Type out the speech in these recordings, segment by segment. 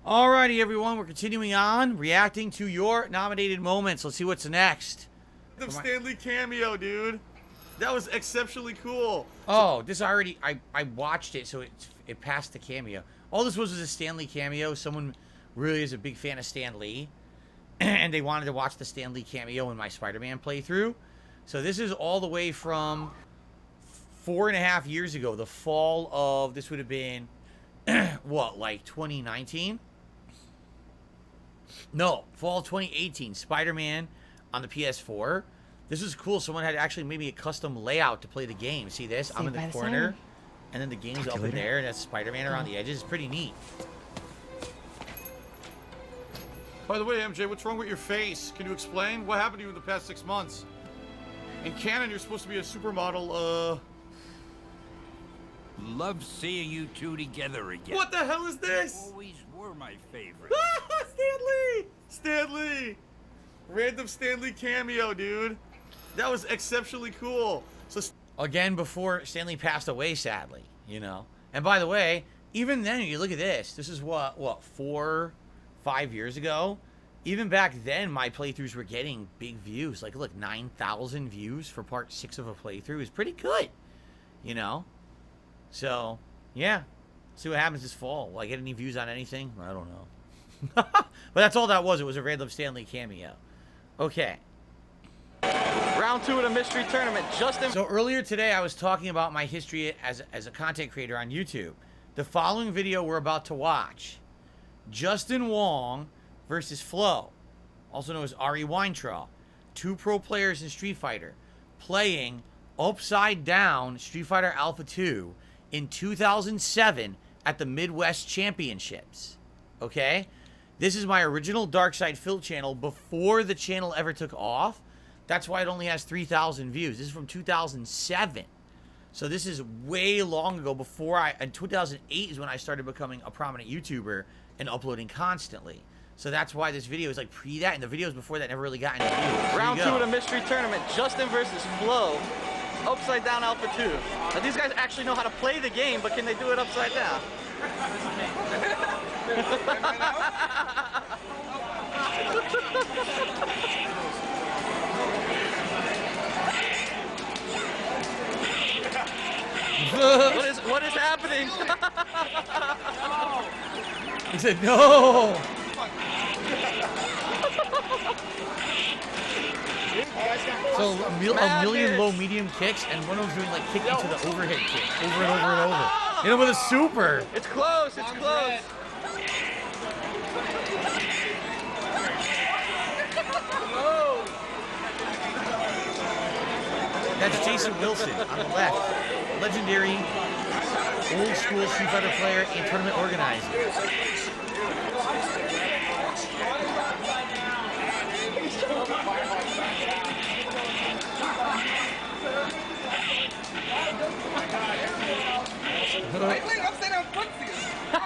Alrighty, everyone, we're continuing on, reacting to your nominated moments. Let's see what's next. The Stanley cameo, dude. That was exceptionally cool. Oh, this I watched it, so it passed the cameo. All this was a Stanley cameo. Someone really is a big fan of Stan Lee, and they wanted to watch the Stan Lee cameo in my Spider-Man playthrough. So this is all the way from 4.5 years ago. The fall of, this would have been, what, like 2019? No, fall 2018. Spider-Man on the PS4. This is cool. Someone had actually made me a custom layout to play the game. See this? I'm in the corner, and then the game's up in there, and that's Spider-Man around the edges. It's pretty neat. By the way, MJ, what's wrong with your face? Can you explain? What happened to you in the past 6 months? In canon, you're supposed to be a supermodel, Love seeing you two together again. What the hell is this? Always were my favorite. Stanley! Stanley! Random Stanley cameo, dude. That was exceptionally cool. So again, before Stanley passed away, sadly, you know. And by the way, even then, you look at this. This is what 4, 5 years ago. Even back then, my playthroughs were getting big views. Like, look, 9,000 views for part 6 of a playthrough is pretty good, you know. So, yeah. See what happens this fall. Will I get any views on anything? I don't know. But that's all that was. It was a random Stanley cameo. Okay. Round 2 of the mystery tournament. Justin. So earlier today, I was talking about my history as a content creator on YouTube. The following video we're about to watch, Justin Wong versus Flo, also known as Ari Weintraub, 2 pro players in Street Fighter, playing Upside Down Street Fighter Alpha 2 in 2007 at the Midwest Championships. Okay? This is my original Darkside Phil channel before the channel ever took off. That's why it only has 3,000 views. This is from 2007. So this is way long ago, before in 2008 is when I started becoming a prominent YouTuber and uploading constantly. So that's why this video is like pre that, and the videos before that never really got any views. Round 2 of the mystery tournament. Justin versus Flo. Upside Down Alpha 2. Now these guys actually know how to play the game, but can they do it upside down? what is happening? He said no. So a million low medium kicks, and one of them's doing like kick into the overhead kick over and over and over. You know, with a super. It's close. It's close. That's Jason Wilson on the left. Legendary old school Street Fighter player and tournament organizer.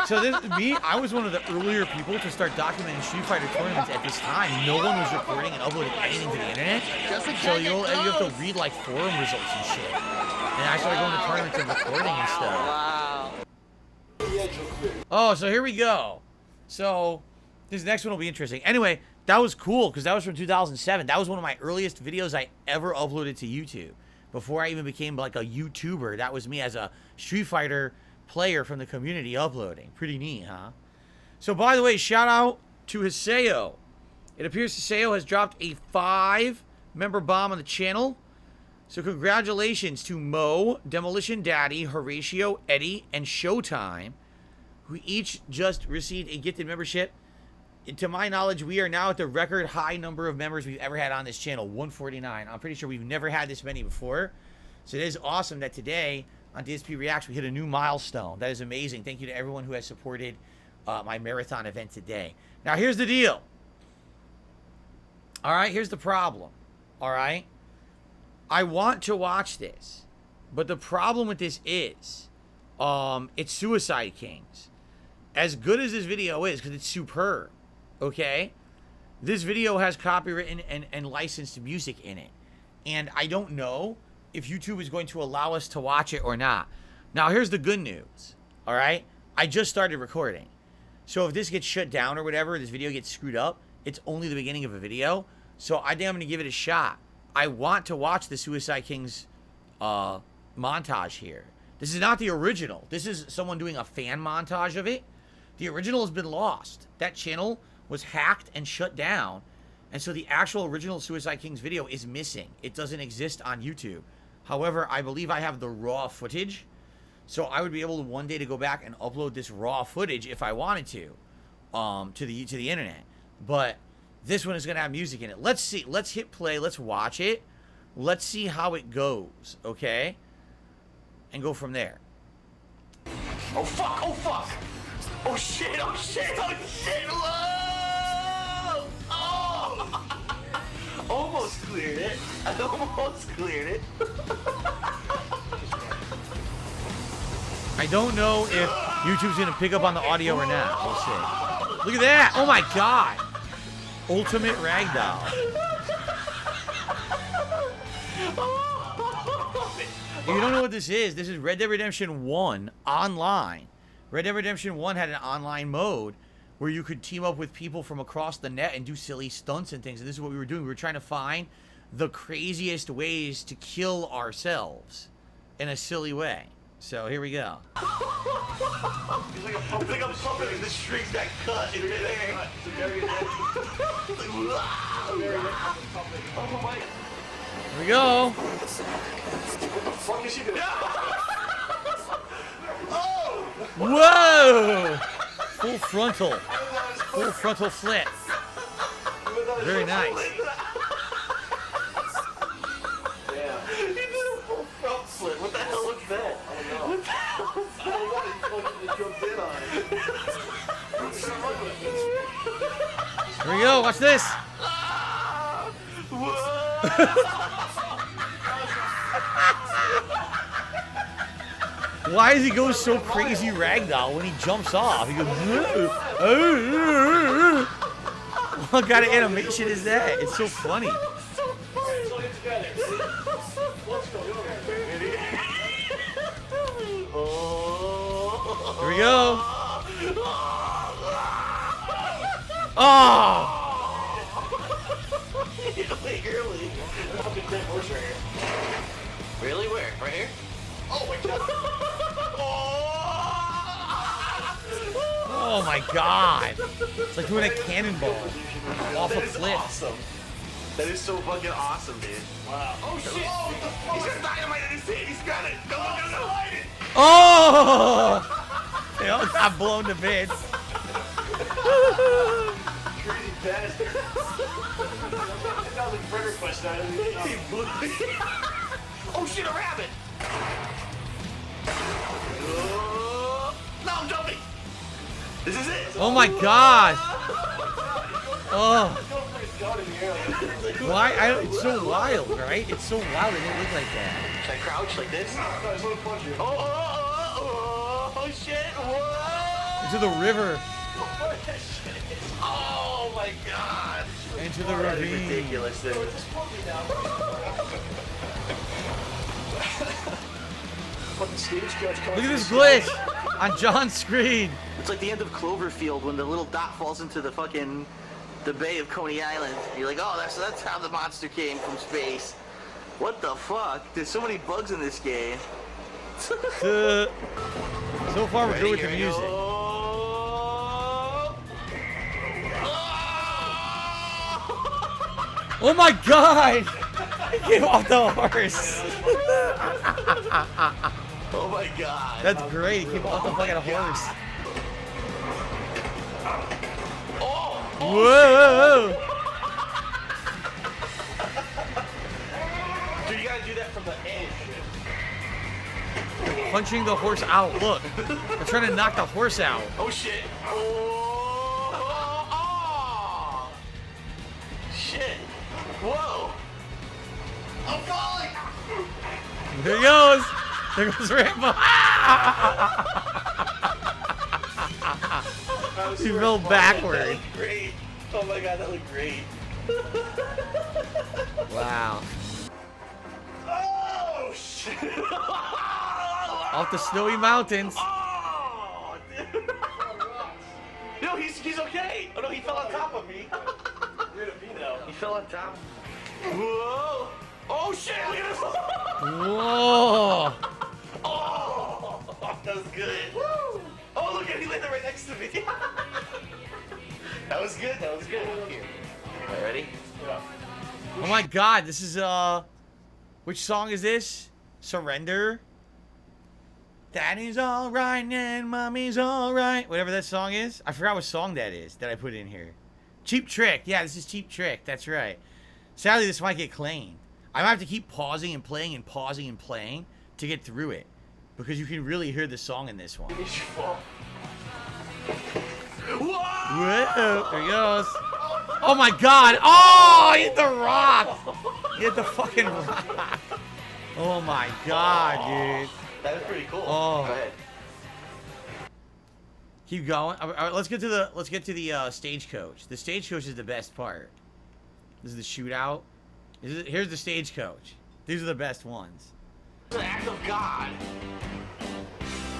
So this me, I was one of the earlier people to start documenting Street Fighter tournaments at this time. No one was recording and uploading anything to the internet. So you have to read like forum results and shit. And I started going to tournaments and recording and stuff. Wow. Oh, so here we go. So this next one will be interesting. Anyway, that was cool because that was from 2007. That was one of my earliest videos I ever uploaded to YouTube. Before I even became like a YouTuber, that was me as a Street Fighter player from the community uploading. Pretty neat, huh? So by the way, shout out to Hiseo. It appears Hiseo has dropped a 5-member bomb on the channel. So congratulations to Mo, Demolition Daddy, Horatio, Eddie, and Showtime, who each just received a gifted membership. And to my knowledge, we are now at the record high number of members we've ever had on this channel, 149. I'm pretty sure we've never had this many before. So it is awesome that today on DSPReacts we hit a new milestone. That is amazing. Thank you to everyone who has supported my marathon event today. Now here's the deal. All right, here's the problem. All right, I want to watch this, but the problem with this is, it's Suicide Kings. As good as this video is, because it's superb, okay? This video has copyrighted and licensed music in it, and I don't know if YouTube is going to allow us to watch it or not. Now, here's the good news, all right? I just started recording. So if this gets shut down or whatever, this video gets screwed up, it's only the beginning of a video. So I think I'm going to give it a shot. I want to watch the Suicide Kings montage here. This is not the original. This is someone doing a fan montage of it. The original has been lost. That channel was hacked and shut down. And so the actual original Suicide Kings video is missing. It doesn't exist on YouTube. However, I believe I have the raw footage. So I would be able to one day to go back and upload this raw footage if I wanted to the internet. But this one is going to have music in it. Let's see. Let's hit play. Let's watch it. Let's see how it goes, okay? And go from there. Oh fuck! Oh fuck! Oh shit! Oh shit! Oh shit! Whoa! Oh! Almost cleared it. I almost cleared it. I don't know if YouTube's going to pick up on the audio or not. We'll see. Look at that. Oh my god. Ultimate ragdoll. If you don't know what this is Red Dead Redemption 1 online. Red Dead Redemption 1 had an online mode where you could team up with people from across the net and do silly stunts and things. And this is what we were doing. We were trying to find the craziest ways to kill ourselves in a silly way. So here we go. It's like a puppet and the strings got cut in midair. Oh my. Here we go. What the fuck is she doing? Oh! Whoa! Full frontal. Full frontal flip. Very nice. Yeah. He did a full front flip. What the hell was that? I don't know. What the hell was that? I don't know. He jumped in on it. Here we go. Watch this. Why does he go so crazy ragdoll when he jumps off? He goes, what kind of animation is that? It's so funny. Here we go. Oh! Really? Where? Right here? Oh my god! Oh my god! It's like doing a cannonball off a cliff. Awesome. That is so fucking awesome, dude. Wow. Oh shit! Oh, he's got dynamite in his hand. He's got it. Go, go, go, light it. Oh! They all got blown to bits. Crazy bastard. That was a murder question. Oh shit, a rabbit! No, I'm jumping! This is it! Oh my god! Oh. Why? It's so wild, right? It's so wild. It didn't look like that. Should I crouch like this? Oh shit! Whoa! Into the river. Oh my god! Into the ravine. Ridiculous, dude. Look Look at this glitch on John's screen. It's like the end of Cloverfield when the little dot falls into the fucking Bay of Coney Island. You're like, oh, that's how the monster came from space. What the fuck? There's so many bugs in this game. So far, we're good with the music. Oh my god! He came off the horse. Oh my god. That's great. He came off the fucking horse. Whoa! Dude, you gotta do that from the edge. Punching the horse out. Look. They're trying to knock the horse out. Oh shit. Oh. Shit. Whoa. I'm falling. There he goes. There goes Rambo. He fell backward. That looked great. Oh my god, that looked great. Wow. Oh shit. Off the snowy mountains. Oh, dude. He's okay. Oh no, he fell on top of me. Weird of me though. He fell on top. Whoa! Oh shit! Look at this! Whoa! Oh, that was good. Woo! Oh look at he landed right next to me. That was good. That was good. Here. All right, ready? Yeah. Oh my God, this is which song is this? Surrender. Daddy's all right and mommy's all right. Whatever that song is. I forgot what song that is that I put in here. Cheap Trick. Yeah, this is Cheap Trick. That's right. Sadly, this might get claimed. I might have to keep pausing and playing and pausing and playing to get through it. Because you can really hear the song in this one. Whoa! There he goes. Oh my God! Oh, he hit the rock! He hit the fucking rock. Oh my God, dude. That was pretty cool. Oh. Go ahead. Keep going. All right, let's get to the stagecoach. The stagecoach is the best part. This is the shootout. Here's the stagecoach. These are the best ones. The act of God.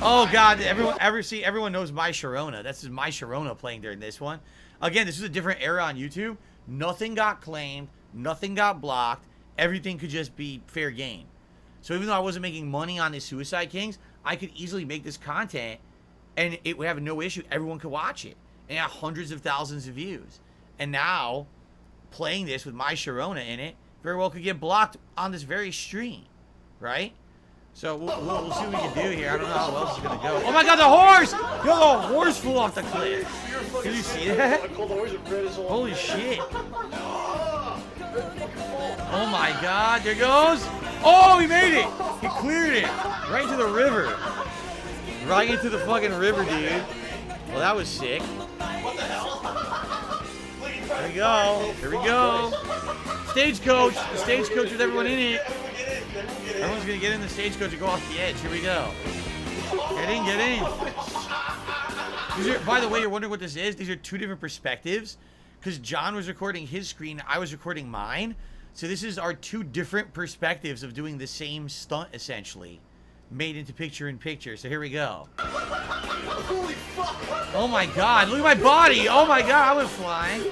Oh God! Everyone knows My Sharona. That's just My Sharona playing during this one. Again, this is a different era on YouTube. Nothing got claimed. Nothing got blocked. Everything could just be fair game. So even though I wasn't making money on the Suicide Kings, I could easily make this content, and it would have no issue. Everyone could watch it, and it had hundreds of thousands of views. And now, playing this with My Sharona in it, very well could get blocked on this very stream, right? So we'll see what we can do here. I don't know how else it's gonna go. Oh my God, the horse! Yo, the horse flew off the cliff. Did you see that? Holy shit! Oh my God, there goes. Oh, he made it! He cleared it right into the river. Right into the fucking river, dude. Well, that was sick. There we go. Here we go. Stagecoach. The stagecoach with everyone in it. Everyone's gonna get in the stagecoach and go off the edge. Here we go. Get in, get in. These are, by the way, you're wondering what this is? These are two different perspectives. Because John was recording his screen, I was recording mine. So this is our two different perspectives of doing the same stunt, essentially. Made into picture-in-picture. So here we go. Holy fuck! Oh my God, look at my body! Oh my God, I went flying.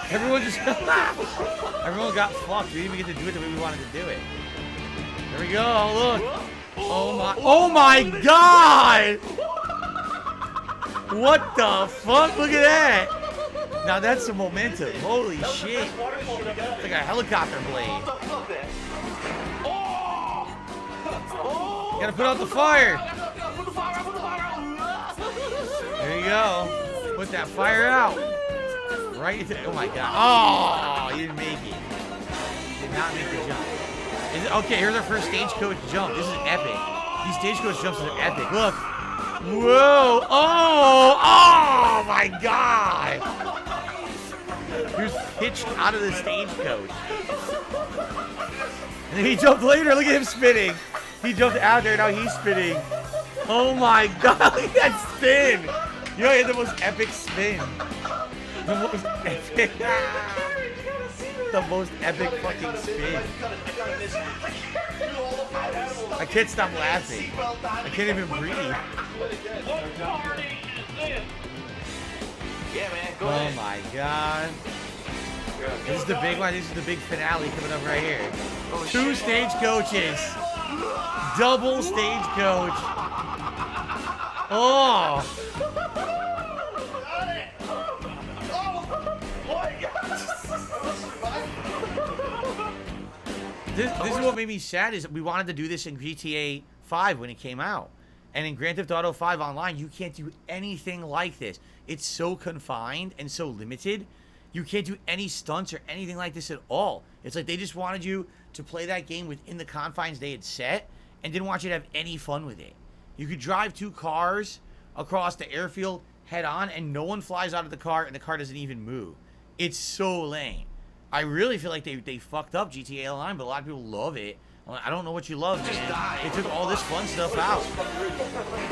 Everyone just... Everyone got fucked. We didn't even get to do it the way we wanted to do it. There we go, look. Oh my God! What the fuck? Look at that! Now that's some momentum. Holy shit. It's like a helicopter blade. You gotta put out the fire. There you go. Put that fire out. Right into... Oh my God. Oh, you didn't make it. Did not make the jump. Okay, here's our first stagecoach jump. This is epic. These stagecoach jumps are epic. Look. Whoa. Oh my God. He was pitched out of the stagecoach. And then he jumped later. Look at him spinning. He jumped out there. Now he's spinning. Oh my God. Look at that spin. You know, he had the most epic spin. The most epic. The most epic fucking spin. I can't stop laughing. I can't even breathe. Yeah, man. Go Oh ahead. my God. This is the big one. This is the big finale coming up right here. Two stagecoaches. Double stagecoach. Oh. This is what made me sad is we wanted to do this in GTA 5 when it came out. And in Grand Theft Auto 5 Online, you can't do anything like this. It's so confined and so limited. You can't do any stunts or anything like this at all. It's like they just wanted you to play that game within the confines they had set and didn't want you to have any fun with it. You could drive two cars across the airfield head on and no one flies out of the car and the car doesn't even move. It's so lame. I really feel like they fucked up GTA Online, but a lot of people love it. I don't know what you love, man. They took all this fun stuff out.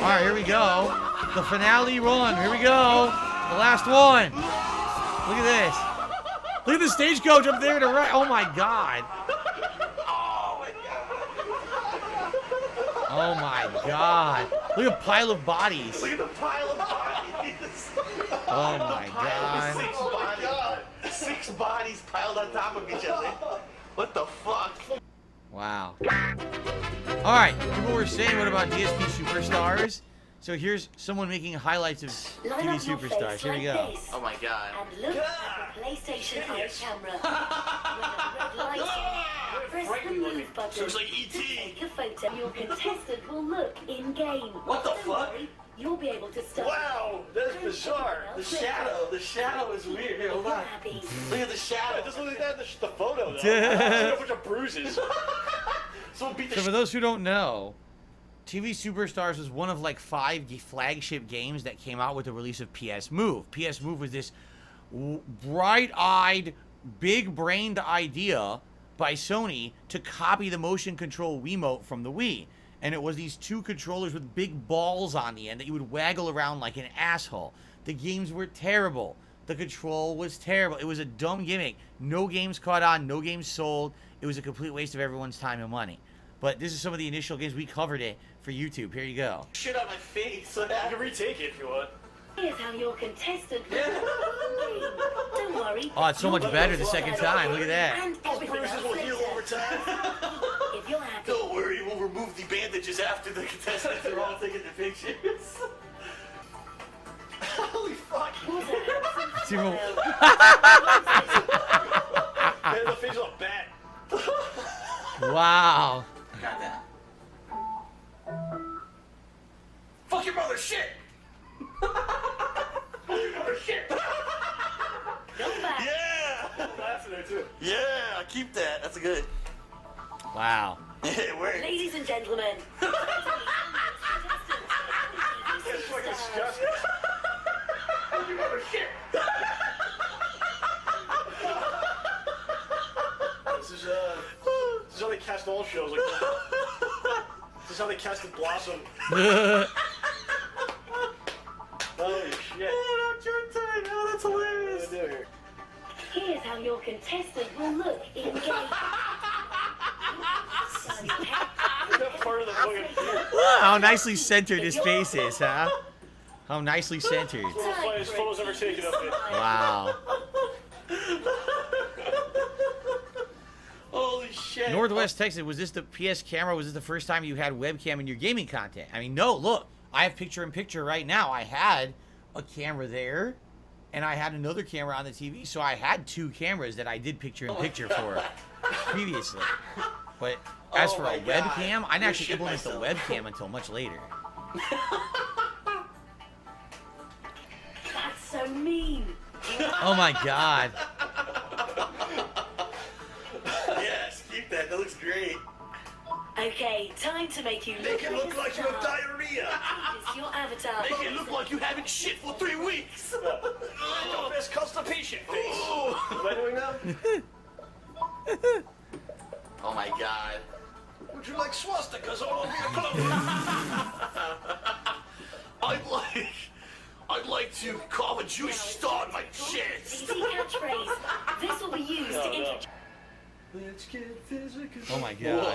All right, here we go. The finale run. Here we go. The last one. Look at this. Look at the stagecoach up there to the right. Oh my God. Oh my God. Look at a pile of bodies. Look at the pile of bodies. Oh my god. Six bodies. 6 bodies piled on top of each other. What the fuck? Wow. Alright, people were saying what about DSP Superstars? So here's someone making highlights of TV Superstars. Here we go. Oh my god. And look at the PlayStation Eye camera. When the red light press the move button. Looks like to E.T. take a photo. Your contestant will look in game. What the Don't fuck? worry, you'll be able to start. Wow, that's bizarre. The shadow is weird. Here, hold You're on. happy. Look at the It shadow. doesn't look like that in the photo, though. I see a bunch of bruises. Someone beat the So for those who don't know, TV Superstars was one of like 5 flagship games that came out with the release of PS Move. PS Move was this bright-eyed, big-brained idea by Sony to copy the motion control Wiimote from the Wii. And it was these 2 controllers with big balls on the end that you would waggle around like an asshole. The games were terrible. The control was terrible. It was a dumb gimmick. No games caught on, no games sold. It was a complete waste of everyone's time and money. But this is some of the initial games. We covered it for YouTube. Here you go. shit on my face. What You happened? can retake it if you want. Here's how your contestant will look in game. Don't worry. Oh, it's so much better the second time. Look at that. And everything Bruises else will heal later. over time. If you're happy. Don't worry, we'll remove the bandages after the contestants are all taking the pictures. Holy fuck. Was it handsome See, well- photo? Man, the face of a bat. Wow. Goddamn. Fuck your mother, shit. Fuck your mother, shit. Go back. Yeah! That's in there, too. Yeah, I keep that. That's good. Wow. It works. Ladies and gentlemen. That's fucking disgusting. Fuck your mother, shit. This is how they cast all shows like that. This is how they casted Blossom. Holy shit. Oh, that's hilarious. What do I do here? Here's how your contestant will look in game. That part of the fucking How nicely centered his face is, huh? How nicely centered. one of the funniest photos ever taken of it. Wow. Holy shit. Northwest Texas, was this the PS camera? Was this the first time you had webcam in your gaming content? I mean, no, look. I have picture-in-picture right now. I had a camera there, and I had another camera on the TV, so I had 2 cameras that I did picture-in-picture for previously. But as Oh for my a God. webcam, I didn't I actually shit implement the myself. webcam until much later. That's so mean. Oh my god. Yes, keep that. That looks great. Okay, time to make you Make it like look a like you have star. diarrhea. It's your avatar. Make it look like you haven't shit for 3 weeks. Your best constipation face. What am I doing now? Oh my god. Would you like swastikas all over your clothes? I'd like to carve a Jewish star on my chest. Easy catchphrase. This will be used to introduce. Let's get physical. Oh my god.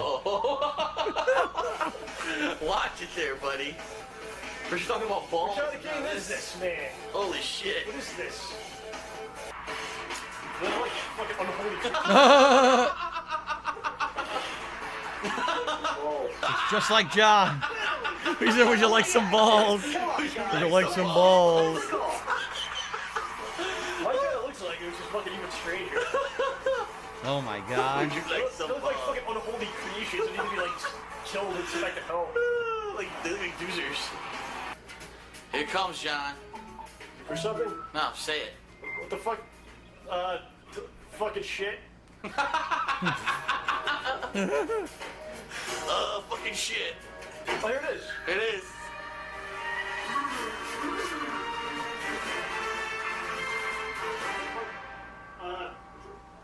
Watch it there, buddy. We're just talking about balls. What kind of game is this, man? Holy shit. What is this? They're like fucking unholy. It's just like John. He said, would you like some balls? Would you like some balls? Like what it looks like, it was just fucking even stranger. Oh my god. Would you They like look, some they look like balls? fucking unholy creations that need to be like killed and sent back to hell. They look like doozers. Here comes John. Or something? No, say it. What the fuck? Fucking shit. Fucking shit. Oh, here it is. It is.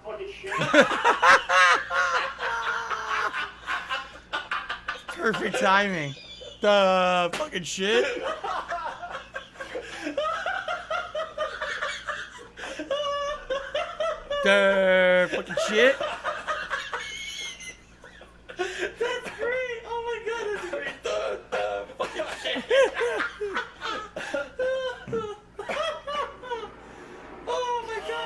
Fucking shit. Perfect timing. The fucking shit. The fucking shit. That's great. Oh my god, that's great. The fucking shit.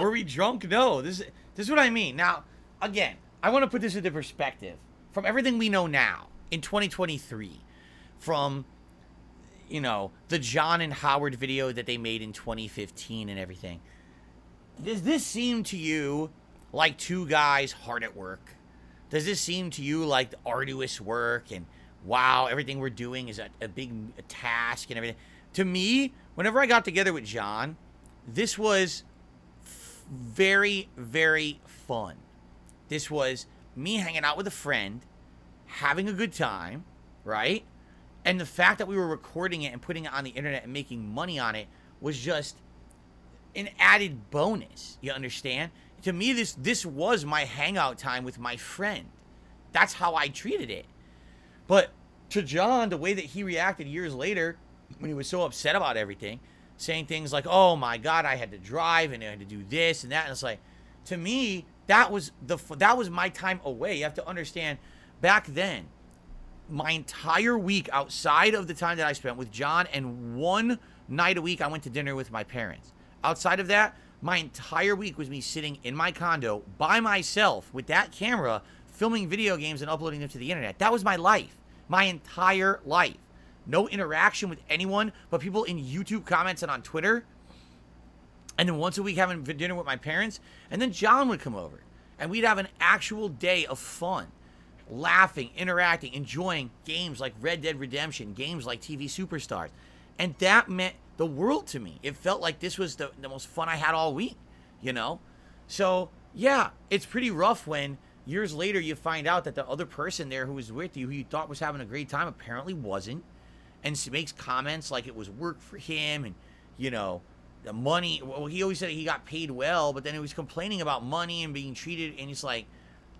Were we drunk? No. This is what I mean. Now, again, I want to put this into perspective. From everything we know now, in 2023, from, you know, the John and Howard video that they made in 2015 and everything, does this seem to you like two guys hard at work? Does this seem to you like the arduous work and, wow, everything we're doing is a big task and everything? To me, whenever I got together with John, this was very, very fun. This was me hanging out with a friend, having a good time, right? And the fact that we were recording it and putting it on the internet and making money on it was just an added bonus. You understand? To me, this was my hangout time with my friend. That's how I treated it. But to John, the way that he reacted years later, when he was so upset about everything, saying things like, oh my God, I had to drive and I had to do this and that. And it's like, to me, that was my time away. You have to understand, back then, my entire week outside of the time that I spent with John, and one night a week I went to dinner with my parents. Outside of that, my entire week was me sitting in my condo by myself with that camera, filming video games and uploading them to the internet. That was my life. My entire life. No interaction with anyone but people in YouTube comments and on Twitter. And then once a week having dinner with my parents. And then John would come over. And we'd have an actual day of fun. Laughing, interacting, enjoying games like Red Dead Redemption. Games like TV Superstars. And that meant the world to me. It felt like this was the most fun I had all week. You know? So, yeah. It's pretty rough when years later you find out that the other person there who was with you, who you thought was having a great time, apparently wasn't. And makes comments like it was work for him and, you know, the money. Well, he always said he got paid well, but then he was complaining about money and being treated. And it's like,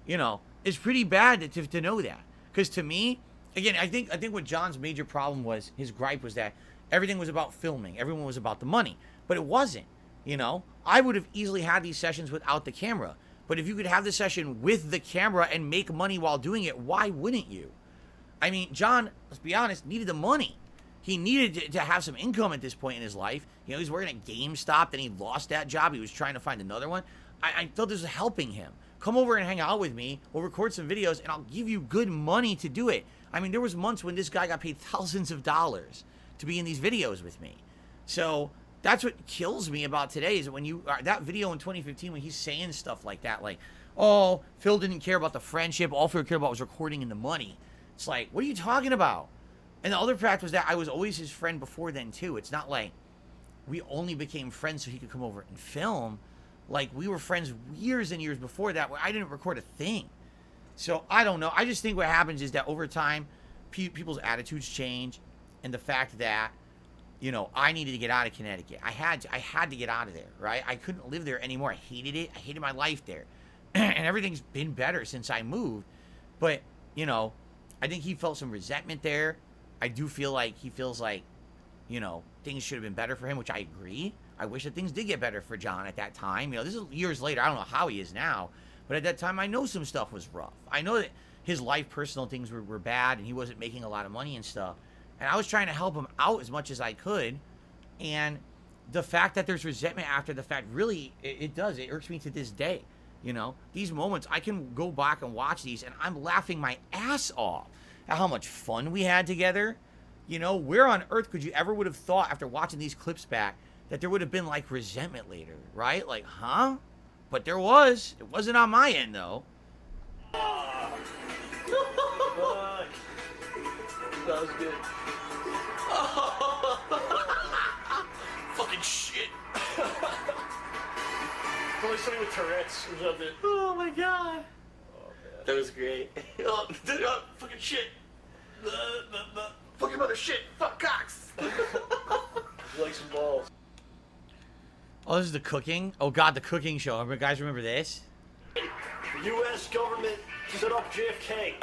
you know, it's pretty bad to know that. Because to me, again, I think what John's major problem was, his gripe was that everything was about filming. Everyone was about the money. But it wasn't, you know. I would have easily had these sessions without the camera. But if you could have the session with the camera and make money while doing it, why wouldn't you? I mean, John, let's be honest, needed the money. He needed to have some income at this point in his life. You know, he's working at GameStop, then he lost that job. He was trying to find another one. I felt this was helping him. Come over and hang out with me. We'll record some videos, and I'll give you good money to do it. I mean, there was months when this guy got paid thousands of dollars to be in these videos with me. So that's what kills me about today is when that video in 2015 when he's saying stuff like that, like, oh, Phil didn't care about the friendship. All Phil cared about was recording and the money. It's like, what are you talking about? And the other fact was that I was always his friend before then, too. It's not like we only became friends so he could come over and film. Like, we were friends years and years before that where I didn't record a thing. So, I don't know. I just think what happens is that over time, people's attitudes change. And the fact that, you know, I needed to get out of Connecticut. I had to get out of there, right? I couldn't live there anymore. I hated it. I hated my life there. And everything's been better since I moved. But, you know, I think he felt some resentment there. I do feel like he feels like, you know, things should have been better for him, which I agree. I wish that things did get better for John at that time. You know, this is years later. I don't know how he is now. But at that time, I know some stuff was rough. I know that his life, personal things were bad, and he wasn't making a lot of money and stuff. And I was trying to help him out as much as I could. And the fact that there's resentment after the fact, really, it does. It irks me to this day. You know, these moments, I can go back and watch these, and I'm laughing my ass off at how much fun we had together. You know, where on earth could you ever would have thought after watching these clips back that there would have been, like, resentment later, right? Like, huh? But there was. It wasn't on my end, though. That was good. Fucking shit. Probably somebody with Tourette's or something. Oh my god. That was great. Fucking shit. Fucking mother shit. Fuck cocks. You like some balls. Oh, this is the cooking? Oh, God, the cooking show. Guys, remember this? The U.S. government set up JFK.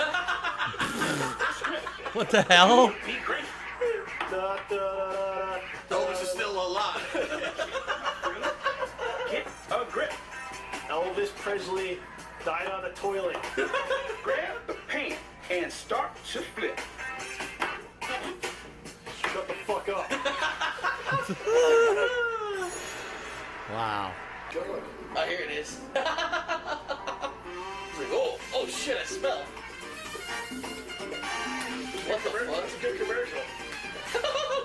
What the hell? Da, da, da, Elvis is still alive. Get a grip. Elvis Presley died on the toilet. Grab the paint and start to flip. Shut the fuck up. Wow. Oh, here it is. It's like, oh shit, I smell. What the fuck? That's a good commercial.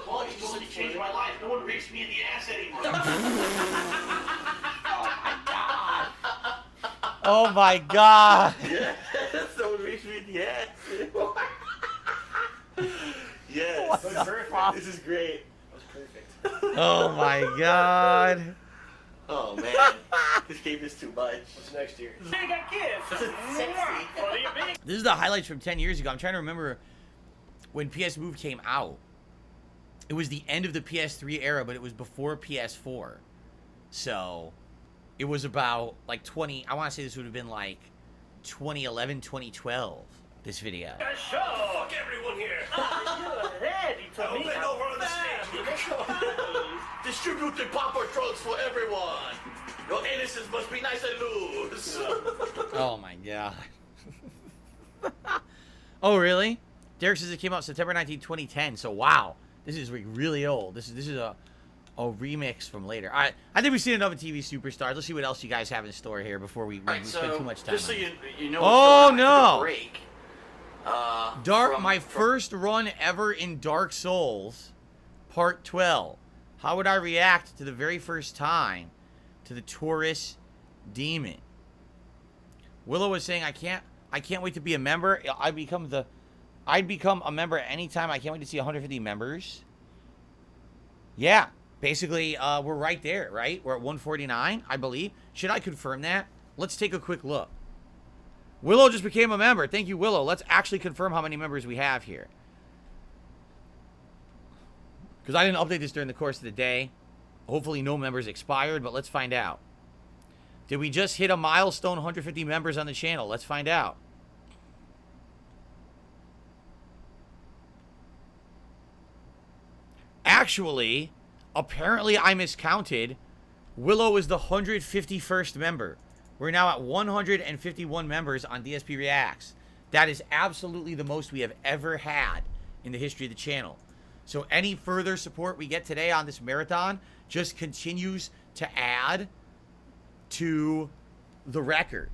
Well, you totally changed my life. No one rapes me in the ass anymore. Oh my god. Yeah, someone rapes me in the ass. Yes. That's perfect. This is great. That was perfect. Oh my god. Oh man, this game is too much. What's next year? This is the highlights from 10 years ago. I'm trying to remember when PS Move came out. It was the end of the PS3 era, but it was before PS4. So, it was about like 20, I want to say this would have been like 2011, 2012, this video. Fuck everyone here. You're ready to I'll meet bend over on the stage. Distribute the proper drugs for everyone. Your anuses must be nice and loose. Oh my god. Oh really? Derek says it came out September 19, 2010. So wow, this is like really old. This is a remix from later. All right, I think we've seen enough of TV Superstars. Let's see what else you guys have in store here before we Alright, spend too much time. just so on it. you know. Oh, what's going on, I took a no. break. My first run ever in Dark Souls, Part 12. How would I react to the very first time to the Taurus Demon? Willow was saying, I can't wait to be a member. I'd become a member at any time. I can't wait to see 150 members. Yeah, basically, we're right there, right? We're at 149, I believe. Should I confirm that? Let's take a quick look. Willow just became a member. Thank you, Willow. Let's actually confirm how many members we have here. Because I didn't update this during the course of the day. Hopefully no members expired, but let's find out. Did we just hit a milestone 150 members on the channel? Let's find out. Actually, apparently I miscounted. Willow is the 151st member. We're now at 151 members on DSPReacts. That is absolutely the most we have ever had in the history of the channel. So any further support we get today on this marathon just continues to add to the record.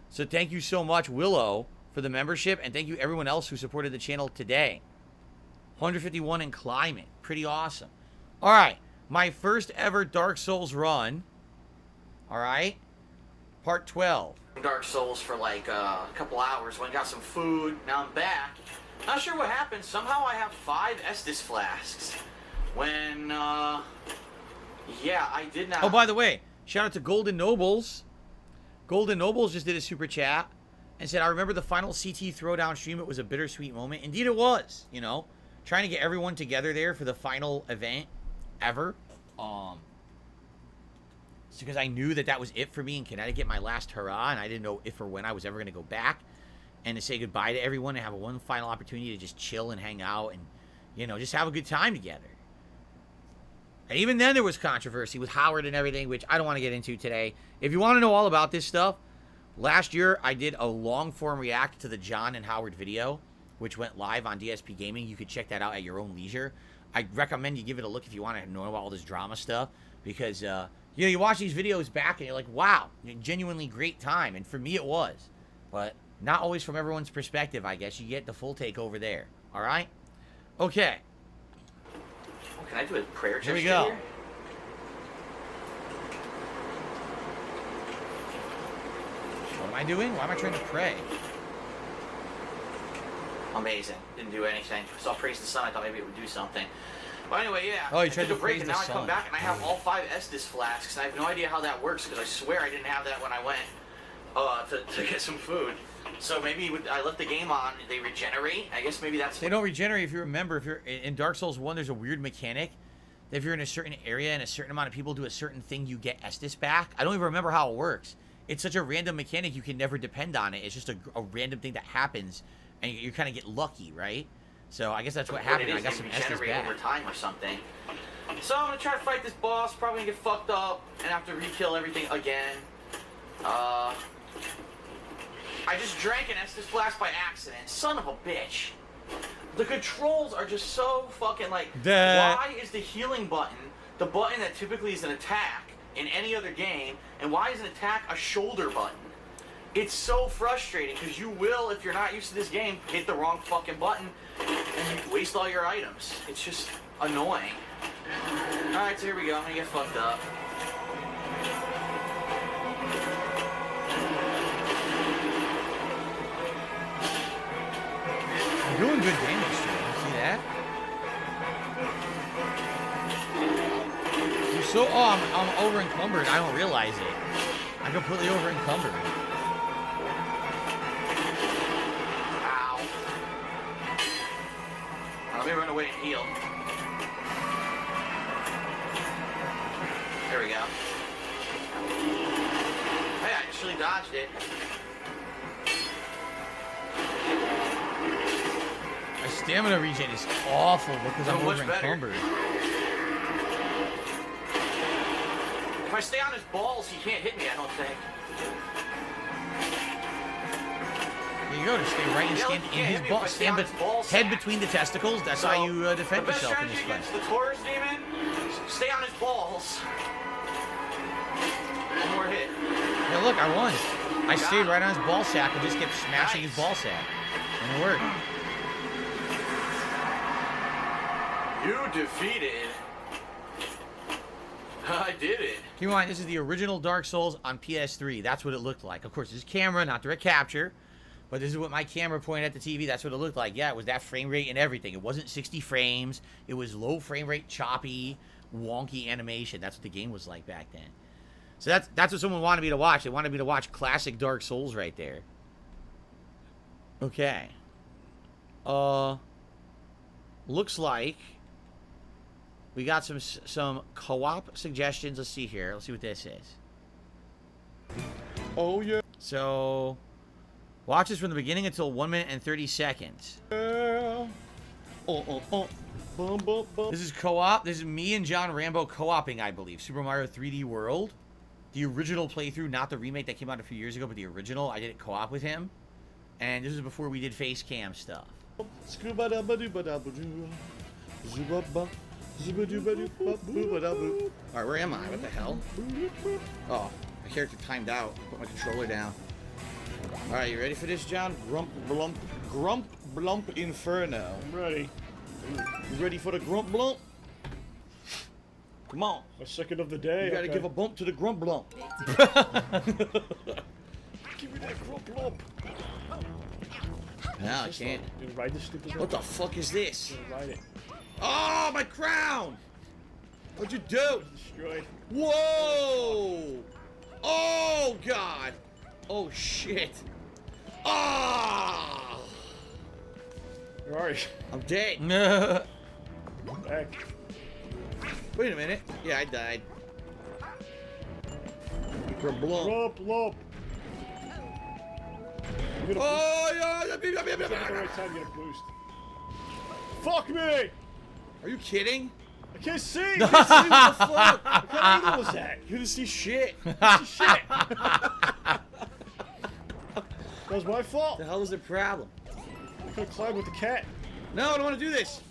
So thank you so much, Willow, for the membership, and thank you everyone else who supported the channel today. 151 and climbing. Pretty awesome. All right. My first ever Dark Souls run. All right. Part 12. Dark Souls for like a couple hours. Went and got some food. Now I'm back. Not sure what happened. Somehow I have 5 Estus flasks. When, yeah, I did not. Oh, by the way, shout out to Golden Nobles. Golden Nobles just did a super chat and said, I remember the final CT Throwdown stream. It was a bittersweet moment. Indeed it was, you know. Trying to get everyone together there for the final event ever. It's because I knew that was it for me in Connecticut, my last hurrah, and I didn't know if or when I was ever going to go back. And to say goodbye to everyone and have one final opportunity to just chill and hang out and, you know, just have a good time together. And even then there was controversy with Howard and everything, which I don't want to get into today. If you want to know all about this stuff, last year I did a long-form react to the John and Howard video, which went live on DSP Gaming. You could check that out at your own leisure. I recommend you give it a look if you want to know about all this drama stuff, because, you know, you watch these videos back and you're like, wow, genuinely great time. And for me it was. But not always from everyone's perspective, I guess. You get the full take over there. All right? Okay. Oh, can I do a prayer gesture Here we go. here? What am I doing? Why am I trying to pray? Amazing. Didn't do anything. Saw Praise the Sun. I thought maybe it would do something. But anyway, yeah. Oh, you tried I took to a break, praise and the now I sun. come back and I have all 5 Estus flasks. And I have no idea how that works because I swear I didn't have that when I went to get some food. So maybe I left the game on. They regenerate. I guess maybe that's. They don't regenerate if you remember. If you're in Dark Souls 1, there's a weird mechanic. If you're in a certain area and a certain amount of people do a certain thing, you get Estus back. I don't even remember how it works. It's such a random mechanic, you can never depend on it. It's just a random thing that happens, and you kind of get lucky, right? So I guess that's what happened. I got some Estus back. Over time or something. So I'm gonna try to fight this boss. Probably gonna get fucked up and have to re-kill everything again. I just drank an Estus flask by accident. Son of a bitch. The controls are just so fucking like. Why is the healing button the button that typically is an attack in any other game, and why is an attack a shoulder button? It's so frustrating because you will, if you're not used to this game, hit the wrong fucking button and you waste all your items. It's just annoying. Alright, so here we go. I'm gonna get fucked up. I'm doing good damage to him. See that? You're so... Oh, I'm over encumbered. I don't realize it. I'm completely over encumbered. Ow. Let me run away and heal. There we go. Hey, I actually dodged it. My stamina regen is awful because I'm Much over better. encumbered. If I stay on his balls, he can't hit me, I don't think. There you go. Just stay right and Yeah, stand you in can't his hit me ball. if I stay Stand on his ball head sack. between the testicles. That's how you defend the best yourself in this strategy fight. against the Taurus demon, stay on his balls. One more hit. Yeah, look, I won. I stayed right on his ball sack and just kept smashing his Nice. ball sack. And it worked. You defeated. I did it. Keep in mind, this is the original Dark Souls on PS3. That's what it looked like. Of course, this is camera, not direct capture. But this is what my camera pointed at the TV. That's what it looked like. Yeah, it was that frame rate and everything. It wasn't 60 frames. It was low frame rate, choppy, wonky animation. That's what the game was like back then. So that's what someone wanted me to watch. They wanted me to watch classic Dark Souls right there. Okay. Looks like we got some co-op suggestions. Let's see here. Let's see what this is. Oh, yeah. So, watch this from the beginning until 1 minute and 30 seconds. Bum, bum, bum. This is co-op. This is me and John Rambo co-oping, I believe. Super Mario 3D World. The original playthrough, not the remake that came out a few years ago, but the original. I did it co-op with him. And this is before we did face cam stuff. Alright, where am I? What the hell? Oh, my character timed out. Put my controller down. Alright, you ready for this, John? Grump blump inferno. I'm ready. You ready for the grump blump? Come on. My second of the day. You gotta okay. give a bump to the grump blump. Give me that grump lump. No, I can't. Did I ride this stupid thing? What the fuck is this? Did I ride it? Oh, my crown! What'd you do? Destroyed. Whoa! Oh, God! Oh, shit. Ah! Where are you? I'm dead. Back. Wait a minute. Yeah, I died. For blump. Lump, lump. You get a Oh, yeah! boost. At the right time, you get a boost. Fuck me! Are you kidding? I can't see! No. I can't see what the fuck! What kind of angle was that? You didn't see shit. Piece of shit! That was my fault. The hell is the problem? I could have climbed with the cat. No, I don't want to do this.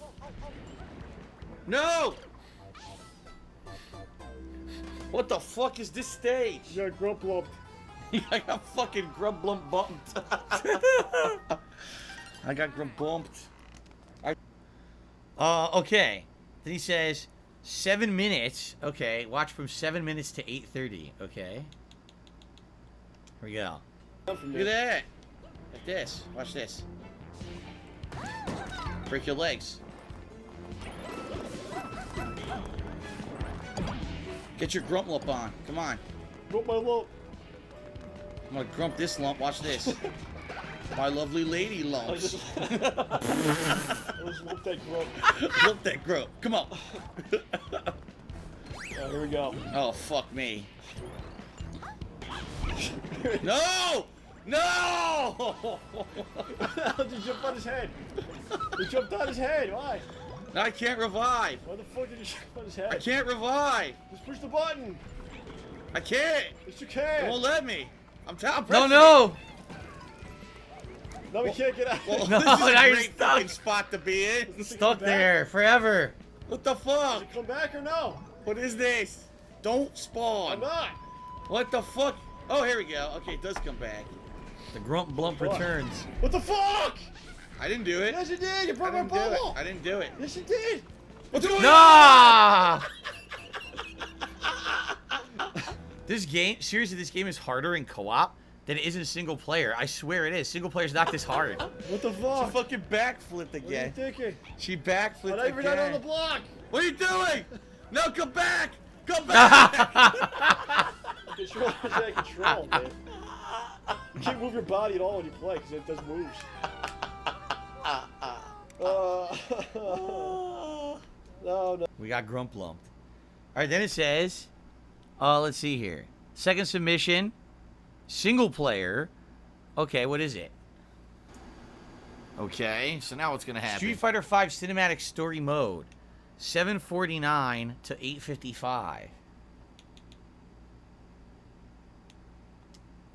No! What the fuck is this stage? You got grump lumped. I got fucking grub blump bumped. I got grub bumped. Okay. Then he says 7 minutes. Okay, watch from 7 minutes to 8:30. Okay. Here we go. Look at that. Like this. Watch this. Break your legs. Get your grump lump on. Come on. Grump my lump. I'm gonna grump this lump. Watch this. My lovely lady I lumps. just lumped that grump. Lump that grump. Come on. Alright, here we go. Oh, fuck me. No! No! How'd you jump on his head? You jumped on his head. Why? I can't revive. Why the fuck did you jump on his head? I can't revive. Just push the button. I can't. Yes, you It can. won't let me. I'm No, pressing no! No, we can't get out. Well, No, this is now a you're great stuck. fucking spot to be in. Stuck there forever. What the Does fuck? it come back or no? What is this? Don't spawn. I'm not. What the fuck? Oh, here we go. Okay, it does come back. The Grump Blump returns. What the fuck? I didn't do it. Yes, you did. You I broke my didn't do it. bubble. I didn't do it. Yes, you did. What's going on? Nah! This game, seriously, this game is harder in co-op than it is in single player. I swear it is. Single player's not this hard. What the She fucking fucking backflipped What are you again. thinking? She backflipped I'm not even again. on the block. What are you doing? No, come back! Come back! Control is out of control, man. You can't move your body at all when you play because it does moves. No. We got Grump Lumped. All right, then it says, let's see here. Second submission, single player. Okay, what is it? Okay, so now what's gonna happen? Street Fighter V Cinematic Story Mode, 749 to 855.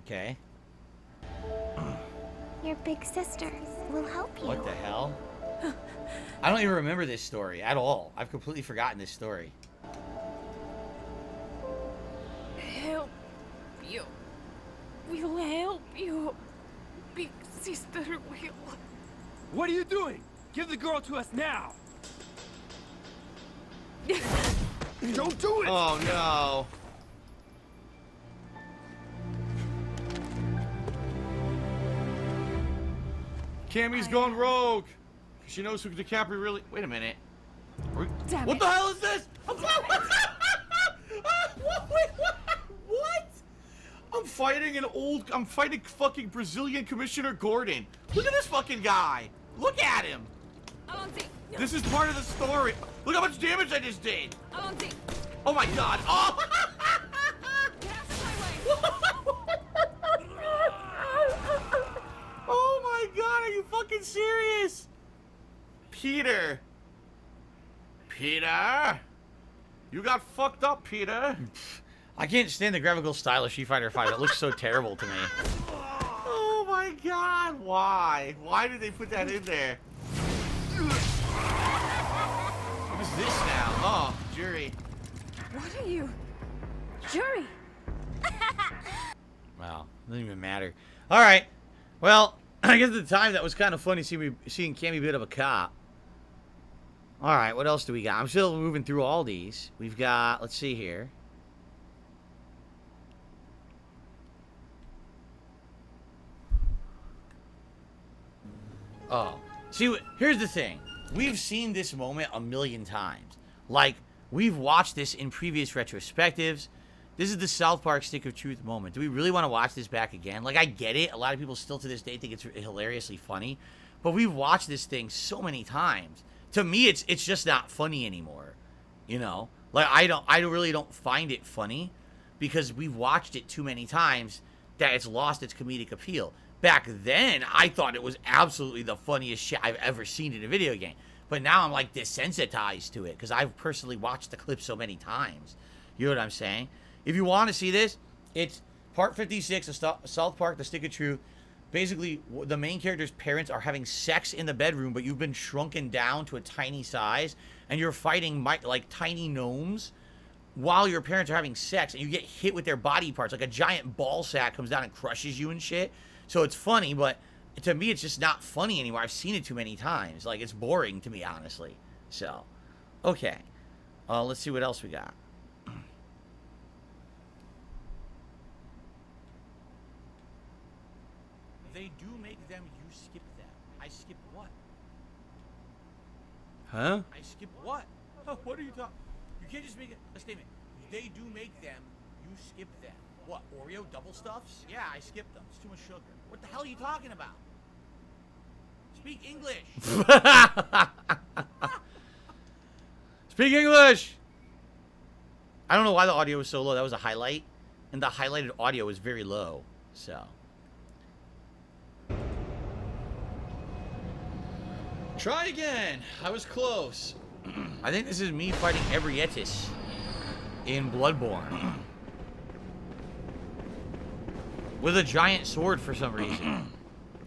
Okay. Your big sister will help you. What the hell? I don't even remember this story at all. I've completely forgotten this story. Help you. We'll help you. Big sister will. What are you doing? Give the girl to us now. Don't do it! Oh no. Cammy's gone rogue. She knows who DiCaprio really. Wait a minute. Damn What it. the hell is this? What? I'm fighting fucking Brazilian Commissioner Gordon. Look at this fucking guy. Look at him. Alonzi. This is part of the story. Look how much damage I just did. Alonzi. Oh my god. Oh. Get out of my way. Oh my god, are you fucking serious? Peter. Peter? You got fucked up, Peter. I can't stand the graphical style of Street Fighter V. It looks so terrible to me. Oh my god, why? Why did they put that in there? What is this now? Oh, jury. What are you? Jury. Wow, doesn't even matter. All right, well, I guess at the time that was kind of funny seeing Cammy bit of a cop. All right, what else do we got? I'm still moving through all these. We've got, let's see here. Oh, see, here's the thing. We've seen this moment a million times. Like, we've watched this in previous retrospectives. This is the South Park Stick of Truth moment. Do we really want to watch this back again? Like, I get it. A lot of people still to this day think it's hilariously funny. But we've watched this thing so many times. To me, it's just not funny anymore. You know? Like, I really don't find it funny because we've watched it too many times that it's lost its comedic appeal. Back then, I thought it was absolutely the funniest shit I've ever seen in a video game. But now I'm, like, desensitized to it because I've personally watched the clip so many times. You know what I'm saying? If you want to see this, it's part 56 of South Park, The Stick of Truth. Basically, the main character's parents are having sex in the bedroom, but you've been shrunken down to a tiny size, and you're fighting, like, tiny gnomes while your parents are having sex, and you get hit with their body parts. Like, a giant ball sack comes down and crushes you and shit. So it's funny, but to me, it's just not funny anymore. I've seen it too many times. Like, it's boring to me, honestly. So, okay. Let's see what else we got. They do make them, you skip them. I skip what? Huh? I skip what? Oh, what are you talking? You can't just make a statement. They do make them, you skip them. What, Oreo double stuffs? Yeah, I skip them. It's too much sugar. What the hell are you talking about? Speak English. Speak English. I don't know why the audio was so low. That was a highlight. And the highlighted audio was very low. So. Try again. I was close. I think this is me fighting Ebrietis in Bloodborne. With a giant sword for some reason.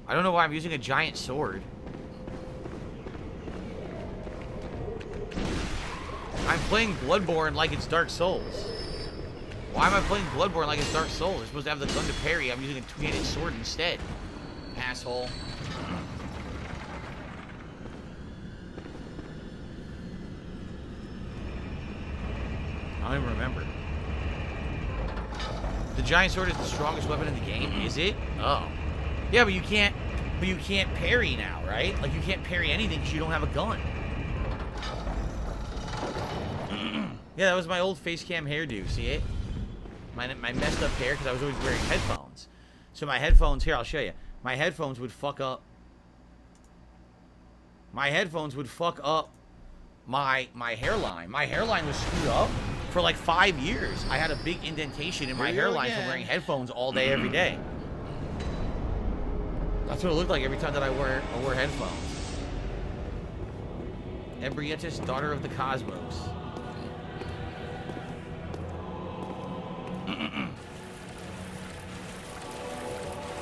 I don't know why I'm using a giant sword. I'm playing Bloodborne like it's Dark Souls. Why am I playing Bloodborne like it's Dark Souls? It's supposed to have the gun to parry. I'm using a two-handed sword instead. Asshole. I don't even remember. The giant sword is the strongest weapon in the game, is it? Oh. Yeah, but you can't parry now, right? Like, you can't parry anything because you don't have a gun. Yeah, that was my old face cam hairdo, see it? My messed up hair because I was always wearing headphones. So my headphones, here, I'll show you. My headphones would fuck up. My headphones would fuck up my hairline. My hairline was screwed up for like 5 years. I had a big indentation in my hairline from wearing headphones all day, every day. That's what it looked like every time that I wore headphones. Ebrietis, daughter of the cosmos.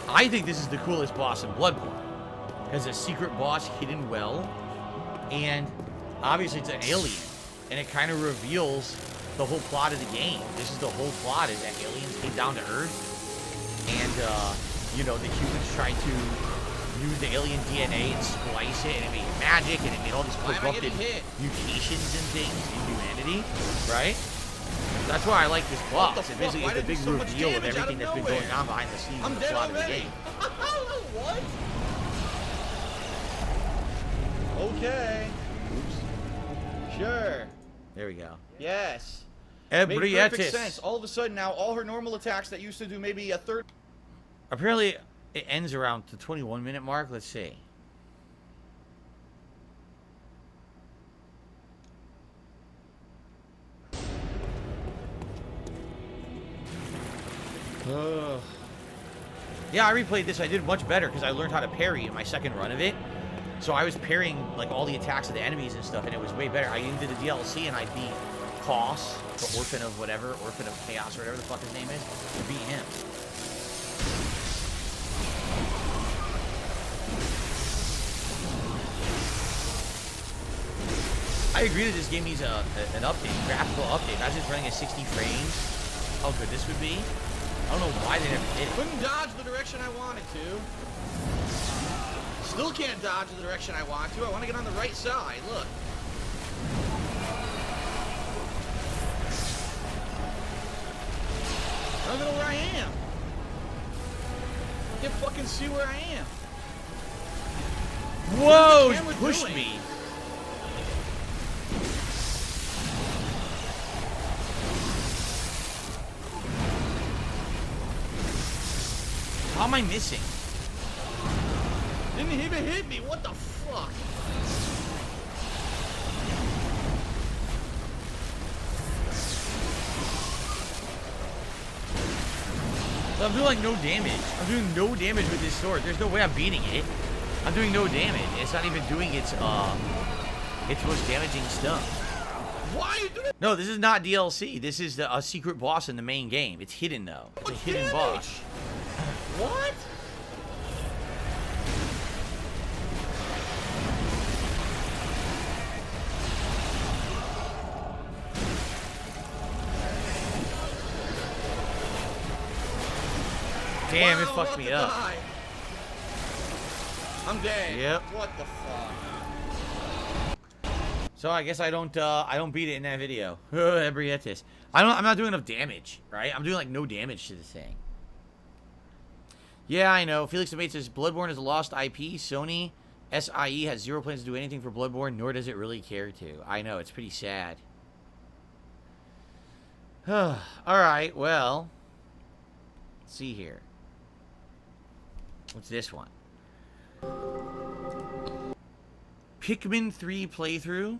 I think this is the coolest boss in Bloodborne. Because a secret boss hidden well. And obviously it's an alien. And it kind of reveals the whole plot of the game. This is the whole plot, is that aliens came down to Earth. And, you know, the humans tried to use the alien DNA and splice it. And it made magic. And it made all these corrupted mutations and things in humanity. Right? That's why I like this boss. It basically is the big reveal of everything that's been going on behind the scenes of the plot of the game. What? Okay. Oops. Sure. There we go. Yes. Made perfect Ebrietis. sense. All of a sudden now, all her normal attacks that used to do maybe a third. Apparently, it ends around the 21-minute mark. Let's see. Yeah, I replayed this. I did much better because I learned how to parry in my second run of it. So I was parrying like all the attacks of the enemies and stuff, and it was way better. I even did the DLC and I beat Koss, the Orphan of whatever, Orphan of Chaos or whatever the fuck his name is. I beat him. I agree that this game needs an update, graphical update, not just running at 60 frames. How good this would be. I don't know why they never did it. Couldn't dodge the direction I wanted to. Still can't dodge the direction I want to. I want to get on the right side. Look. I don't know where I am. I can't fucking see where I am. Whoa! What's the camera Pushed doing? me. How am I missing? Didn't even hit me. What the fuck? I'm doing like no damage. I'm doing no damage with this sword. There's no way I'm beating it. I'm doing no damage. It's not even doing its most damaging stuff. Why are you doing it? No, this is not DLC. This is a secret boss in the main game. It's hidden though. It's a hidden boss. What? Damn, it Wow, fucked I'm me about up. to die. I'm dead. Yep. What the fuck? So I guess I don't beat it in that video. Ebrietis. I'm not doing enough damage, right? I'm doing like no damage to the thing. Yeah, I know. Felix Debate says Bloodborne is a lost IP. Sony SIE has zero plans to do anything for Bloodborne, nor does it really care to. I know, it's pretty sad. Alright, well. Let's see here. What's this one? Pikmin 3 playthrough.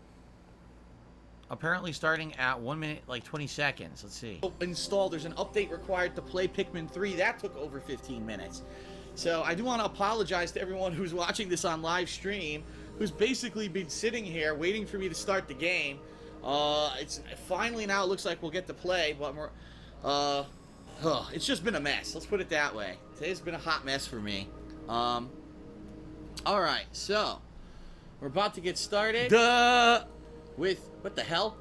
Apparently starting at 1 minute, like 20 seconds. Let's see. Installed. There's an update required to play Pikmin 3. That took over 15 minutes. So I do want to apologize to everyone who's watching this on live stream, who's basically been sitting here waiting for me to start the game. It's finally now it looks like we'll get to play, but we're, it's just been a mess. Let's put it that way. Today's been a hot mess for me. All right, so we're about to get started. With what the hell?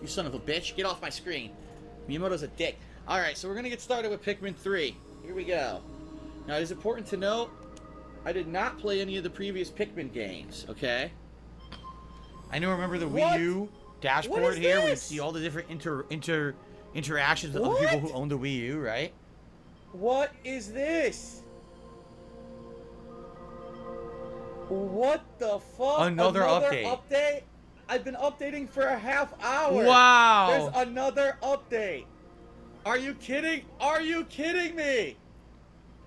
You son of a bitch! Get off my screen. Miyamoto's a dick. Alright, so we're going to get started with Pikmin 3. Here we go. Now, it is important to note, I did not play any of the previous Pikmin games, okay? I know. Remember the What? Wii U dashboard What is here? Where you this? see all the different interactions with other people who own the Wii U, right? What is this? What the fuck? Another update. I've been updating for a half hour. Wow. There's another update. Are you kidding? Are you kidding me?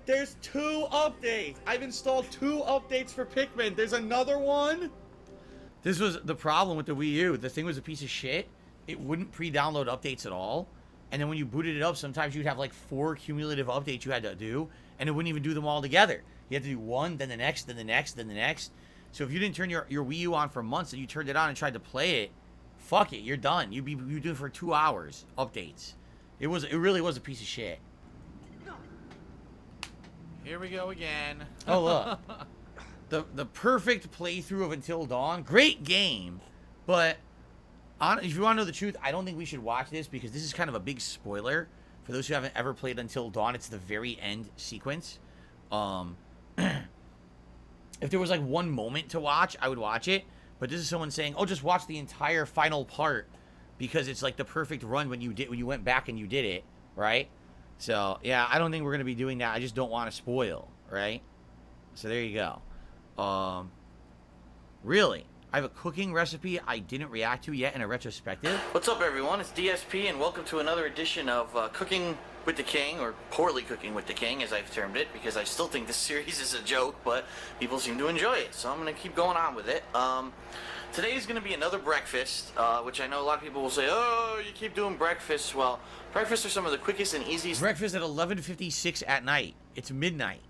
There's 2 updates. I've installed 2 updates for Pikmin. There's another one? This was the problem with the Wii U. The thing was a piece of shit. It wouldn't pre-download updates at all. And then when you booted it up, sometimes you'd have like 4 cumulative updates you had to do, and it wouldn't even do them all together. You had to do one, then the next, then the next, then the next. So if you didn't turn your Wii U on for months and you turned it on and tried to play it, fuck it, you're done. You'd do it for 2 hours, updates. It really was a piece of shit. Here we go again. Oh, look. the perfect playthrough of Until Dawn. Great game. But if you want to know the truth, I don't think we should watch this because this is kind of a big spoiler. For those who haven't ever played Until Dawn, it's the very end sequence. If there was like one moment to watch, I would watch it. But this is someone saying, oh, just watch the entire final part because it's like the perfect run when you went back and you did it, right? So, yeah, I don't think we're going to be doing that. I just don't want to spoil, right? So there you go. Really, I have a cooking recipe I didn't react to yet in a retrospective. What's up, everyone? It's DSP, and welcome to another edition of Cooking with the King, or Poorly Cooking with the King, as I've termed it, because I still think this series is a joke, but people seem to enjoy it, so I'm going to keep going on with it. Today is going to be another breakfast, which I know a lot of people will say, oh, you keep doing breakfasts. Well, breakfasts are some of the quickest and easiest Breakfast at 11:56 at night. It's midnight.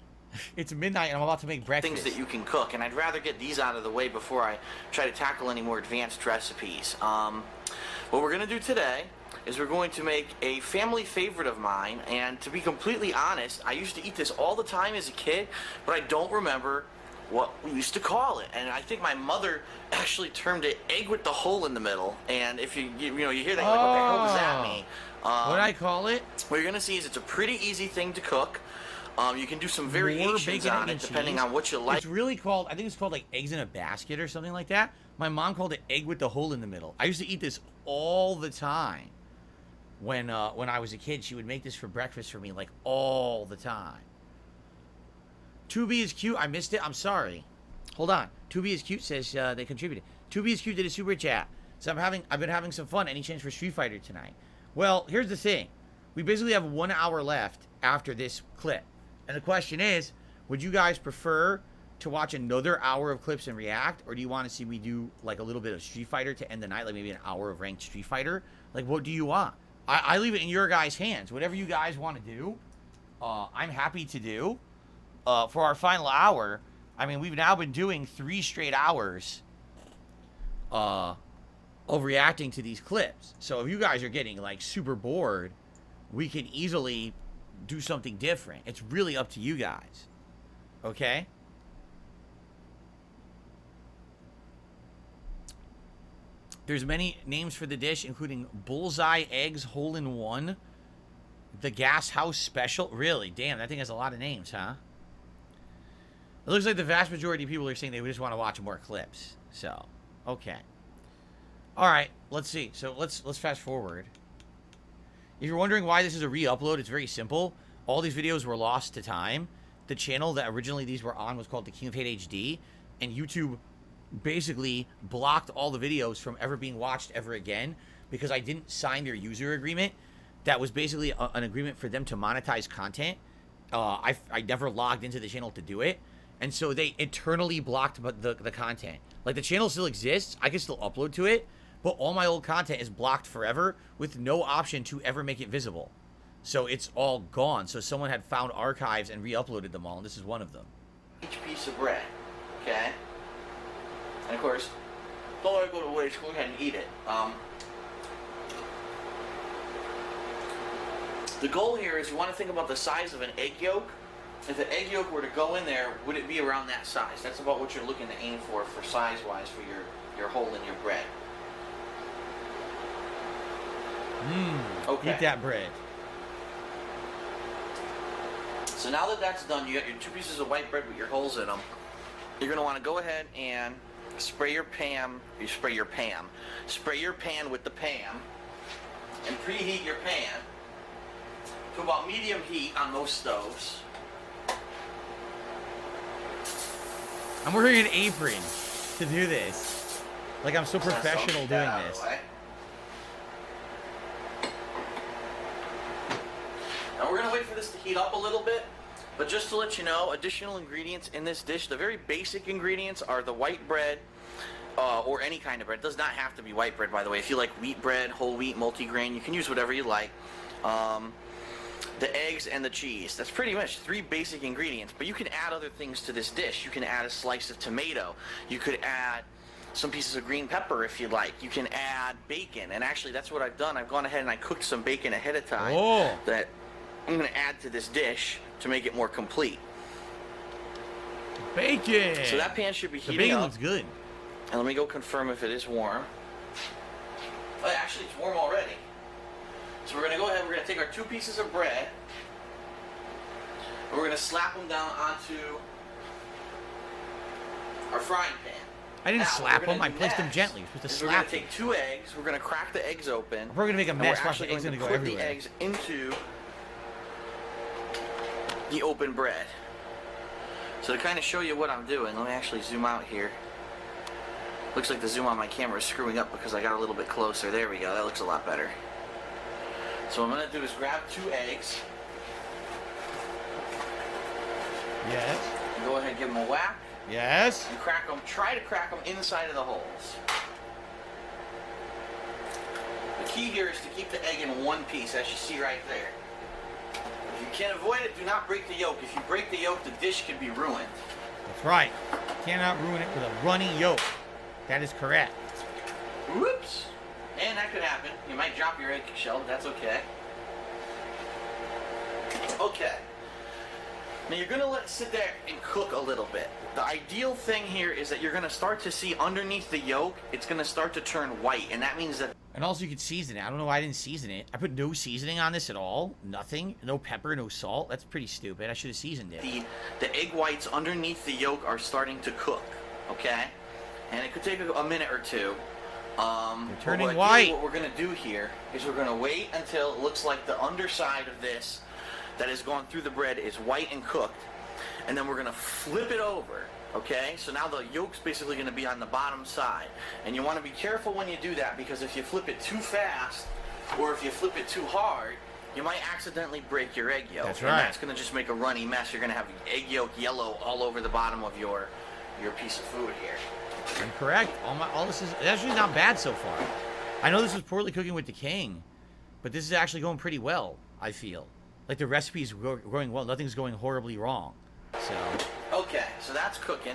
It's midnight and I'm about to make breakfast. things that you can cook, and I'd rather get these out of the way before I try to tackle any more advanced recipes. What we're going to do today is we're going to make a family favorite of mine, and to be completely honest, I used to eat this all the time as a kid, but I don't remember what we used to call it, and I think my mother actually termed it egg with the hole in the middle. And if you hear that, you're like, what the hell does that mean? What I call it? What you're gonna see is it's a pretty easy thing to cook. You can do some More variations bacon on and it depending cheese. on what you like. It's really called, I think it's called like eggs in a basket or something like that. My mom called it egg with the hole in the middle. I used to eat this all the time. When I was a kid, she would make this for breakfast for me like all the time. 2B is cute. I missed it. I'm sorry. Hold on. 2B is cute says they contributed. 2B is cute did a super chat. So I've been having some fun. Any chance for Street Fighter tonight? Well, here's the thing. We basically have 1 hour left after this clip. And the question is, would you guys prefer to watch another hour of clips and react, or do you want to see we do like a little bit of Street Fighter to end the night, like maybe an hour of ranked Street Fighter? Like, what do you want? I leave it in your guys' hands. Whatever you guys want to do, I'm happy to do. For our final hour, I mean, we've now been doing 3 straight hours of reacting to these clips. So if you guys are getting like super bored, we can easily do something different. It's really up to you guys. Okay? There's many names for the dish, including Bullseye Eggs Hole-in-One, the Gas House Special. Really? Damn, that thing has a lot of names, huh? It looks like the vast majority of people are saying they just want to watch more clips. So, okay. All right, let's see. So let's fast forward. If you're wondering why this is a re-upload, it's very simple. All these videos were lost to time. The channel that originally these were on was called The King of Hate HD, and YouTube basically blocked all the videos from ever being watched ever again because I didn't sign their user agreement. That was basically an agreement for them to monetize content. I never logged into the channel to do it, and so they eternally blocked the content. Like, the channel still exists, I can still upload to it, but all my old content is blocked forever with no option to ever make it visible. So it's all gone. So someone had found archives and re-uploaded them all, and this is one of them. Each piece of bread, okay? And of course, don't let it go to waste, go ahead and eat it. The goal here is you want to think about the size of an egg yolk. If the egg yolk were to go in there, would it be around that size? That's about what you're looking to aim for size-wise for your hole in your bread. Okay. Eat that bread. So now that that's done, you got your 2 pieces of white bread with your holes in them. You're gonna want to go ahead and spray your pan with the pan, and preheat your pan to about medium heat on most stoves. I'm wearing an apron to do this. Like I'm so professional doing this. Now we're gonna wait for this to heat up a little bit, but just to let you know, additional ingredients in this dish, the very basic ingredients are the white bread, or any kind of bread. It does not have to be white bread, by the way. If you like wheat bread, whole wheat, multigrain, you can use whatever you like. The eggs and the cheese. That's pretty much 3 basic ingredients, but you can add other things to this dish. You can add a slice of tomato. You could add some pieces of green pepper if you like. You can add bacon, and actually that's what I've done. I've gone ahead and I cooked some bacon ahead of time that I'm going to add to this dish to make it more complete. Bacon! So that pan should be The heating bacon up. looks good. And let me go confirm if it is warm. Oh, actually, it's warm already. So we're going to go ahead, we're going to take our 2 pieces of bread, and we're going to slap them down onto our frying pan. I didn't Now, slap what we're them, gonna I do placed them next gently. You're supposed to is we're slap going to take 2 eggs, we're going to crack the eggs open. If we're going to make a and mess, we're watch the actually eggs going going to to go put the everywhere. eggs into the open bread. So to kind of show you what I'm doing, let me actually zoom out here. Looks like the zoom on my camera is screwing up because I got a little bit closer. There we go, that looks a lot better. So what I'm going to do is grab 2 eggs. Yes. And go ahead and give them a whack. Yes. And crack them. Try to crack them inside of the holes. The key here is to keep the egg in one piece, as you see right there. If you can avoid it, do not break the yolk. If you break the yolk, the dish could be ruined. That's right. Cannot ruin it with a runny yolk. That is correct. Whoops. And that could happen. You might drop your egg shell, but that's okay. Okay. Now you're going to let it sit there and cook a little bit. The ideal thing here is that you're going to start to see underneath the yolk, it's going to start to turn white, and that means that... And also you could season it. I don't know why I didn't season it. I put no seasoning on this at all. Nothing. No pepper, no salt. That's pretty stupid. I should have seasoned it. The egg whites underneath the yolk are starting to cook, okay? And it could take a minute or two. They're turning but white. What we're going to do here is we're going to wait until it looks like the underside of this that has gone through the bread is white and cooked. And then we're going to flip it over, okay? So now the yolk's basically going to be on the bottom side. And you want to be careful when you do that, because if you flip it too fast or if you flip it too hard, you might accidentally break your egg yolk. That's right. And that's going to just make a runny mess. You're going to have egg yolk yellow all over the bottom of your piece of food here. I'm correct. All this is actually not bad so far. I know this was poorly cooking with the king, but this is actually going pretty well, I feel. Like the recipe's going well. Nothing's going horribly wrong. So. Okay, so that's cooking.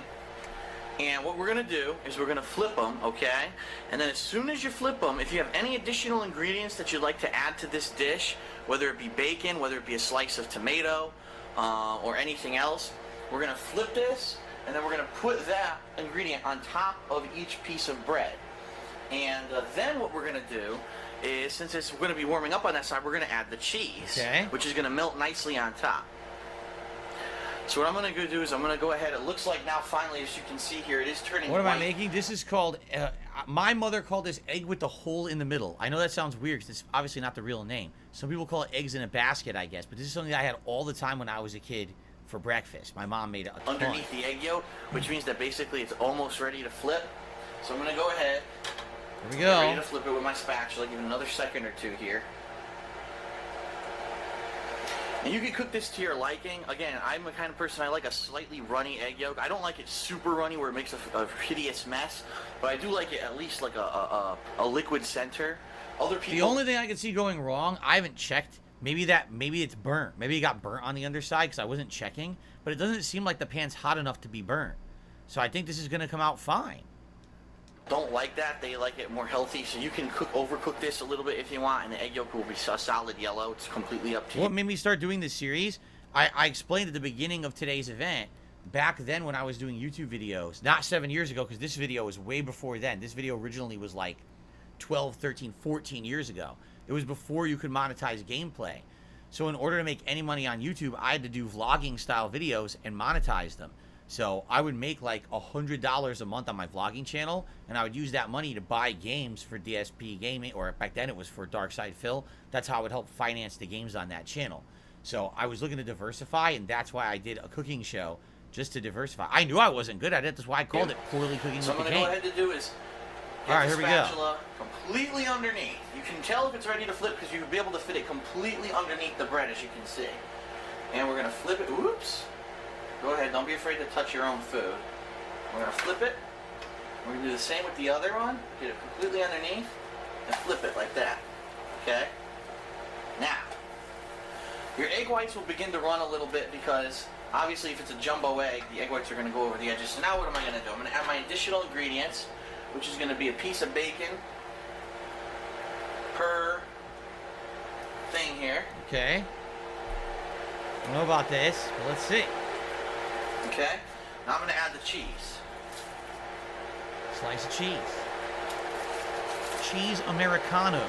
And what we're going to do is we're going to flip them, okay? And then as soon as you flip them, if you have any additional ingredients that you'd like to add to this dish, whether it be bacon, whether it be a slice of tomato, or anything else, we're going to flip this, and then we're going to put that ingredient on top of each piece of bread. And then what we're going to do is, since it's going to be warming up on that side, we're going to add the cheese, which is going to melt nicely on top. So what I'm going to go do is I'm going to go ahead. It looks like now finally, as you can see here, it is turning What am white. I making? This is called, my mother called this egg with the hole in the middle. I know that sounds weird because it's obviously not the real name. Some people call it eggs in a basket, I guess. But this is something that I had all the time when I was a kid for breakfast. My mom made it a ton. Underneath the egg yolk, which means that basically it's almost ready to flip. So I'm going to go ahead. Here we Get go. ready to flip it with my spatula. Give it another second or two here. And you can cook this to your liking. Again, I'm the kind of person, I like a slightly runny egg yolk. I don't like it super runny where it makes a hideous mess, but I do like it at least like a liquid center. Other people... The only thing I can see going wrong, I haven't checked. Maybe it's burnt. Maybe it got burnt on the underside because I wasn't checking. But it doesn't seem like the pan's hot enough to be burnt. So I think this is going to come out fine. Don't like that. They like it more healthy, so you can overcook this a little bit if you want, and the egg yolk will be a solid yellow. It's completely up to you. What made me start doing this series, I explained at the beginning of today's event, back then when I was doing YouTube videos, not 7 years ago, because this video was way before then. This video originally was like 12, 13, 14 years ago. It was before you could monetize gameplay. So in order to make any money on YouTube, I had to do vlogging style videos and monetize them. So I would make like $100 a month on my vlogging channel, and I would use that money to buy games for DSP Gaming, or back then it was for Darkside Phil. That's how I would help finance the games on that channel. So I was looking to diversify, and that's why I did a cooking show, just to diversify. I knew I wasn't good at it. That's why I called it Poorly Cooking So So I'm with going the to go Game. ahead to do is get All right, the here we go. spatula completely underneath. You can tell if it's ready to flip because you'll be able to fit it completely underneath the bread, as you can see. And we're going to flip it. Whoops. Go ahead. Don't be afraid to touch your own food. We're going to flip it. We're going to do the same with the other one. Get it completely underneath and flip it like that. Okay? Now, your egg whites will begin to run a little bit because obviously if it's a jumbo egg, the egg whites are going to go over the edges. So now what am I going to do? I'm going to add my additional ingredients, which is going to be a piece of bacon per thing here. Okay. I don't know about this, but let's see. Okay? Now I'm going to add the cheese. Slice of cheese. Cheese Americano.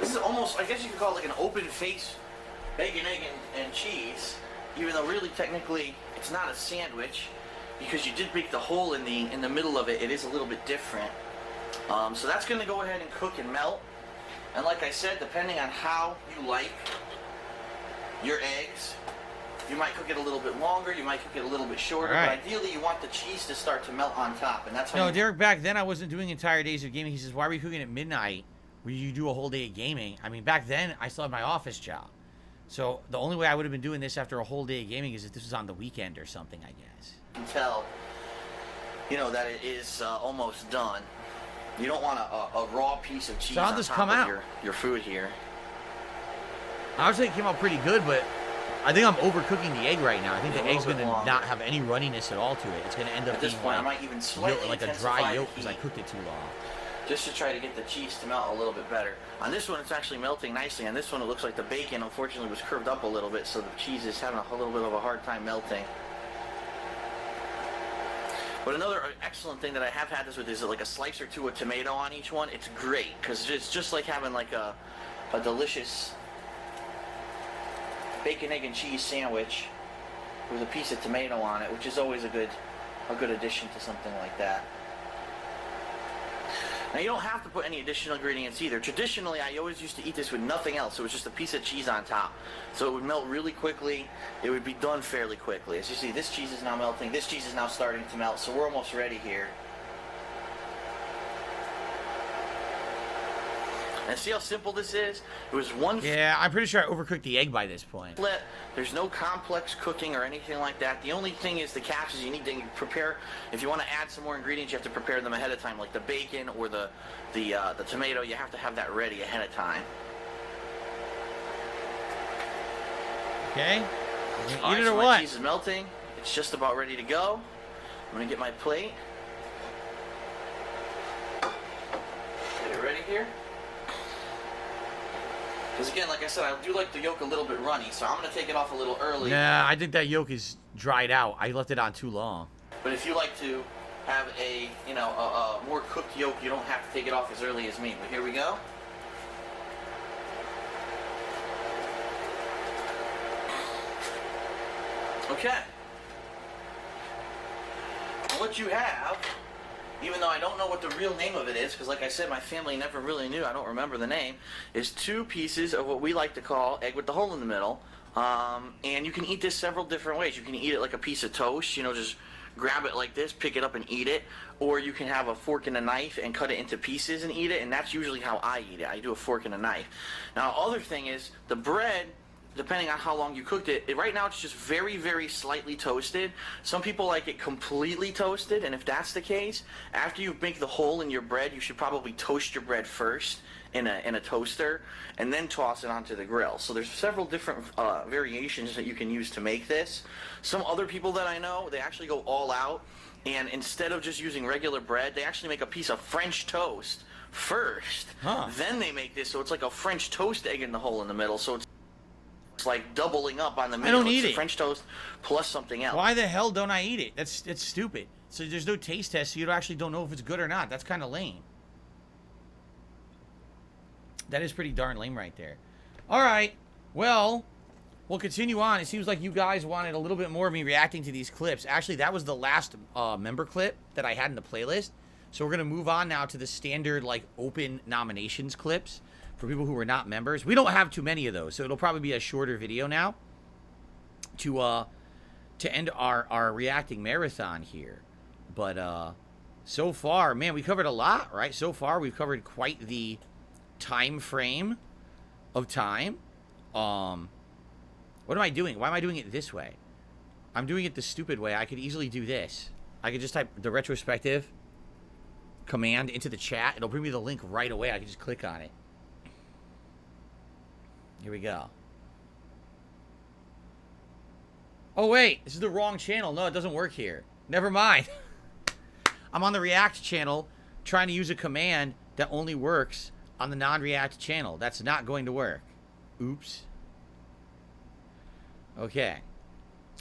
This is almost, I guess you could call it like an open face bacon, egg, and cheese, even though really technically it's not a sandwich because you did break the hole in the middle of it. It is a little bit different. So that's going to go ahead and cook and melt. And like I said, depending on how you like your eggs, you might cook it a little bit longer, you might cook it a little bit shorter, All right. but ideally you want the cheese to start to melt on top, and that's how No, you... Derek, back then I wasn't doing entire days of gaming. He says, why were you cooking at midnight where you do a whole day of gaming? I mean, back then I still had my office job. So the only way I would have been doing this after a whole day of gaming is if this was on the weekend or something, I guess. You can tell, you know, that it is almost done. You don't want a raw piece of cheese So how'd on this top come of out? your food here. I would say it came out pretty good, but I think I'm overcooking the egg right now. I think Yeah, the a egg's little going to bit longer. not have any runniness at all to it. It's going to end up At this being point, I like, might even slightly like a intensify dry the yolk because I heat cooked it too long. just to try to get the cheese to melt a little bit better. On this one, it's actually melting nicely. On this one, it looks like the bacon, unfortunately, was curved up a little bit, so the cheese is having a little bit of a hard time melting. But another excellent thing that I have had this with is like a slice or two of tomato on each one. It's great because it's just like having like a delicious bacon, egg, and cheese sandwich with a piece of tomato on it, which is always a good addition to something like that. Now you don't have to put any additional ingredients either. Traditionally, I always used to eat this with nothing else. It was just a piece of cheese on top. So it would melt really quickly. It would be done fairly quickly. As you see, this cheese is now melting. This cheese is now starting to melt. So we're almost ready here. And see how simple this is? It was one Yeah, I'm pretty sure I overcooked the egg by this point. flip. There's no complex cooking or anything like that. The only thing is the catch is you need to prepare. If you want to add some more ingredients, you have to prepare them ahead of time, like the bacon or the tomato. You have to have that ready ahead of time. Okay? You All gonna right, eat it so or my what? cheese is melting. It's just about ready to go. I'm gonna get my plate. Get it ready here. Because again, like I said, I do like the yolk a little bit runny, so I'm gonna take it off a little early. Nah, I think that yolk is dried out. I left it on too long. But if you like to have a more cooked yolk, you don't have to take it off as early as me. But here we go. Okay. What you have, even though I don't know what the real name of it is, because like I said, my family never really knew, I don't remember the name, is 2 pieces of what we like to call egg with the hole in the middle. And you can eat this several different ways. You can eat it like a piece of toast, just grab it like this, pick it up and eat it. Or you can have a fork and a knife and cut it into pieces and eat it, and that's usually how I eat it. I do a fork and a knife. Now, other thing is, the bread, depending on how long you cooked it, right now it's just very, very slightly toasted. Some people like it completely toasted, and if that's the case, after you make the hole in your bread, you should probably toast your bread first in a toaster, and then toss it onto the grill. So there's several different variations that you can use to make this. Some other people that I know, they actually go all out, and instead of just using regular bread, they actually make a piece of French toast first. Then they make this, so it's like a French toast egg in the hole in the middle, so it's like doubling up on the meal. I don't eat It's it. French toast plus something else. Why the hell don't I eat it? That's stupid. So there's no taste test, so you actually don't know if it's good or not. That's kind of lame. That is pretty darn lame right there. All right. Well, we'll continue on. It seems like you guys wanted a little bit more of me reacting to these clips. Actually, that was the last member clip that I had in the playlist. So we're going to move on now to the standard, like, open nominations clips for people who are not members. We don't have too many of those, so it'll probably be a shorter video now to end our reacting marathon here. But so far, man, we covered a lot, right? So far, we've covered quite the time frame of time. What am I doing? Why am I doing it this way? I'm doing it the stupid way. I could easily do this. I could just type the retrospective command into the chat. It'll bring me the link right away. I can just click on it. Here we go. Oh, wait. This is the wrong channel. No, it doesn't work here. Never mind. I'm on the React channel trying to use a command that only works on the non-React channel. That's not going to work. Oops. Okay.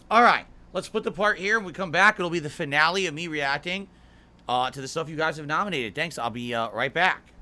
All right. Let's split the part here. When we come back, it'll be the finale of me reacting to the stuff you guys have nominated. Thanks. I'll be right back.